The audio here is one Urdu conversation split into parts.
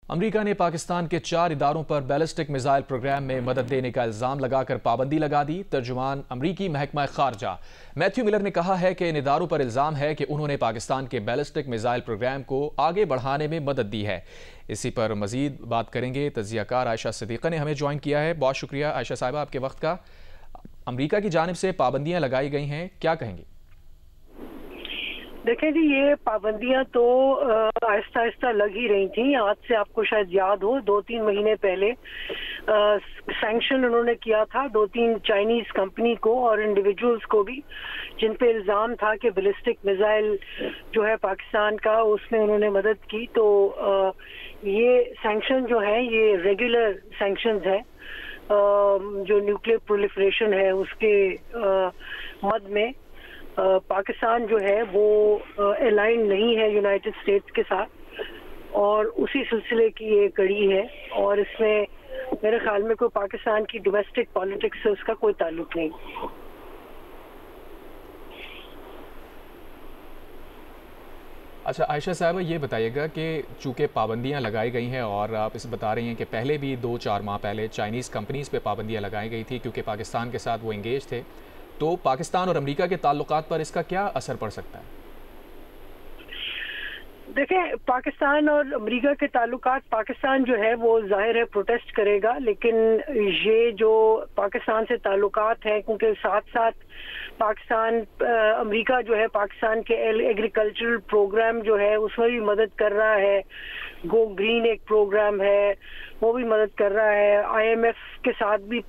امریکہ نے پاکستان کے 4 اداروں پر بیلسٹک میزائل پروگرام میں مدد دینے کا الزام لگا کر پابندی لگا دی۔ ترجمان امریکی محکمہ خارجہ میتھیو ملر نے کہا ہے کہ ان اداروں پر الزام ہے کہ انہوں نے پاکستان کے بیلسٹک میزائل پروگرام کو آگے بڑھانے میں مدد دی ہے۔ اسی پر مزید بات کریں گے، تجزیہ کار عائشہ صدیقہ نے ہمیں جوائن کیا ہے۔ بہت شکریہ عائشہ صاحبہ آپ کے وقت کا۔ امریکہ کی جانب سے پابندیاں لگائی گئی ہیں، کیا کہیں گے؟ دیکھیں جی، یہ پابندیاں تو آہستہ آہستہ لگ ہی رہی تھیں۔ آج سے آپ کو شاید یاد ہو 2-3 مہینے پہلے سینکشن انہوں نے کیا تھا 2-3 چائنیز کمپنی کو اور انڈیویجولز کو بھی، جن پہ الزام تھا کہ بیلسٹک میزائل جو ہے پاکستان کا، اس میں انہوں نے مدد کی۔ تو یہ سینکشن جو ہے یہ ریگولر سینکشنز ہے جو نیوکلیئر پرولیفریشن ہے اس کے مد میں پاکستان جو ہے وہ الائن نہیں ہے یونائٹڈ اسٹیٹس کے ساتھ، اور اسی سلسلے کی یہ کڑی ہے، اور اس میں میرے خیال میں کوئی پاکستان کی ڈومیسٹک پالیٹکس سے اس کا کوئی تعلق نہیں۔ اچھا عائشہ صاحبہ، یہ بتائیے گا کہ چونکہ پابندیاں لگائی گئی ہیں اور آپ اسے بتا رہی ہیں کہ پہلے بھی 2-4 ماہ پہلے چائنیز کمپنیز پہ پابندیاں لگائی گئی تھی کیونکہ پاکستان کے ساتھ وہ انگیج تھے، تو پاکستان اور امریکہ کے تعلقات پر اس کا کیا اثر پڑ سکتا ہے؟ دیکھیں، پاکستان اور امریکہ کے تعلقات، پاکستان جو ہے وہ ظاہر ہے پروٹیسٹ کرے گا، لیکن یہ جو پاکستان سے تعلقات ہیں، کیونکہ ساتھ ساتھ پاکستان امریکہ جو ہے پاکستان کے ایگریکلچرل پروگرام جو ہے اس میں بھی مدد کر رہا ہے، گو گرین ایک پروگرام ہے وہ بھی مدد کر رہا ہے، IMF کے ساتھ بھی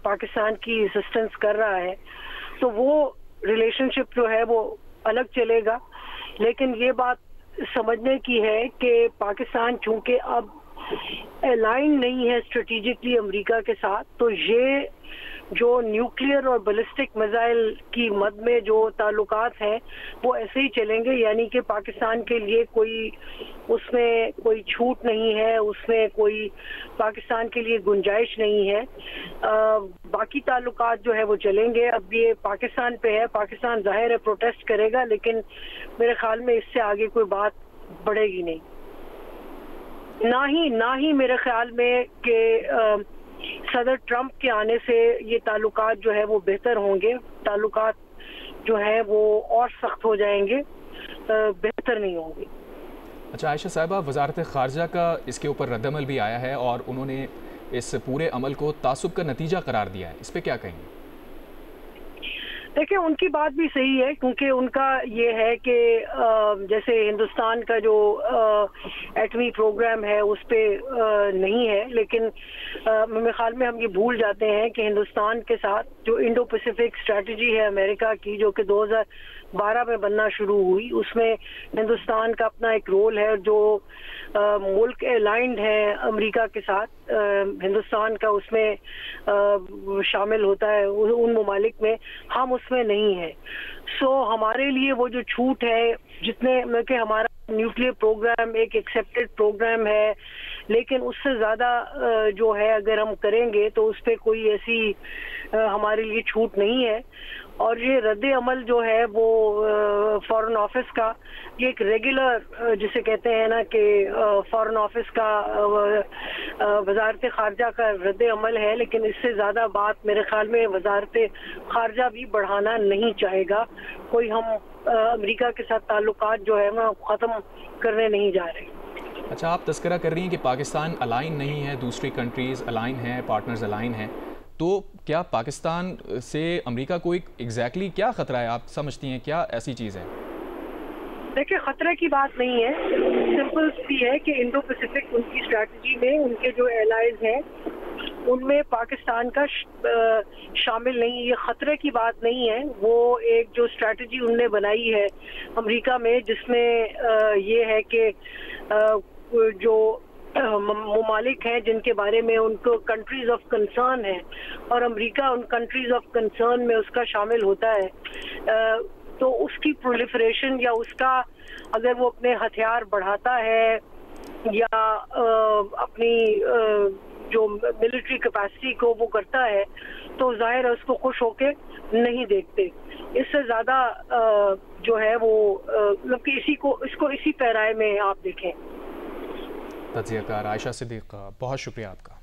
پاکستان کی اسسٹنس کر رہا ہے، تو وہ ریلیشن شپ جو ہے وہ الگ چلے گا۔ لیکن یہ بات سمجھنے کی ہے کہ پاکستان چونکہ اب الائن نہیں ہے اسٹریٹجکلی امریکہ کے ساتھ، تو یہ جو نیوکلیئر اور بیلسٹک میزائل کی مد میں جو تعلقات ہیں وہ ایسے ہی چلیں گے، یعنی کہ پاکستان کے لیے کوئی اس میں کوئی چھوٹ نہیں ہے، اس میں کوئی پاکستان کے لیے گنجائش نہیں ہے۔ باقی تعلقات جو ہے وہ چلیں گے۔ اب یہ پاکستان پہ ہے، پاکستان ظاہر ہے پروٹیسٹ کرے گا، لیکن میرے خیال میں اس سے آگے کوئی بات بڑھے گی نہیں۔ نہ ہی میرے خیال میں کہ صدر ٹرمپ کے آنے سے یہ تعلقات جو ہے وہ بہتر ہوں گے، تعلقات جو ہیں وہ اور سخت ہو جائیں گے، بہتر نہیں ہوں گے۔ اچھا عائشہ صاحبہ، وزارت خارجہ کا اس کے اوپر رد عمل بھی آیا ہے اور انہوں نے اس پورے عمل کو تعصب کا نتیجہ قرار دیا ہے، اس پہ کیا کہیں گے؟ دیکھیں، ان کی بات بھی صحیح ہے، کیونکہ ان کا یہ ہے کہ جیسے ہندوستان کا جو ایٹمی پروگرام ہے اس پہ نہیں ہے، لیکن میرے خیال میں ہم یہ بھول جاتے ہیں کہ ہندوستان کے ساتھ جو انڈو پیسیفک اسٹریٹجی ہے امریکہ کی، جو کہ 2012 میں بننا شروع ہوئی، اس میں ہندوستان کا اپنا ایک رول ہے، جو ملک الائنڈ ہے امریکہ کے ساتھ، ہندوستان کا اس میں شامل ہوتا ہے ان ممالک میں، ہم اس میں نہیں ہیں۔ سو ہمارے لیے وہ جو چھوٹ ہے، جتنے کہ ہمارا نیوکلیئر پروگرام ایک ایکسیپٹڈ پروگرام ہے، لیکن اس سے زیادہ جو ہے اگر ہم کریں گے تو اس پہ کوئی ایسی ہمارے لیے چھوٹ نہیں ہے۔ اور یہ رد عمل جو ہے وہ فارن آفس کا، یہ ایک ریگولر جسے کہتے ہیں نا کہ فارن آفس کا، وزارت خارجہ کا رد عمل ہے، لیکن اس سے زیادہ بات میرے خیال میں وزارت خارجہ بھی بڑھانا نہیں چاہے گا۔ کوئی ہم امریکہ کے ساتھ تعلقات جو ہے نا ختم کرنے نہیں جا رہے۔ اچھا، آپ تذکرہ کر رہی ہیں کہ پاکستان الائن نہیں ہے، دوسری کنٹریز الائن ہیں، پارٹنرز الائن ہیں، تو کیا پاکستان سے امریکہ کو ایگزیکٹلی کیا خطرہ ہے؟ آپ سمجھتی ہیں کیا ایسی چیز ہے؟ دیکھیں، خطرے کی بات نہیں ہے، سمپل سی ہے کہ انڈو پیسیفک ان کی اسٹریٹجی میں ان کے جو ایلائز ہیں ان میں پاکستان کا شامل نہیں۔ یہ خطرے کی بات نہیں ہے، وہ ایک جو اسٹریٹجی ان نے بنائی ہے امریکہ میں، جس میں یہ ہے کہ جو ممالک ہیں جن کے بارے میں ان کو کنٹریز آف کنسرن ہیں، اور امریکہ ان کنٹریز آف کنسرن میں اس کا شامل ہوتا ہے، تو اس کی پرولیفریشن یا اس کا اگر وہ اپنے ہتھیار بڑھاتا ہے یا اپنی جو ملٹری کیپیسٹی کو وہ کرتا ہے، تو ظاہر ہے اس کو خوش ہو کے نہیں دیکھتے۔ اس سے زیادہ جو ہے وہ مطلب کہ اس کو اسی پیرائے میں آپ دیکھیں۔ تجزیہ کار عائشہ صدیق، بہت شکریہ آپ کا۔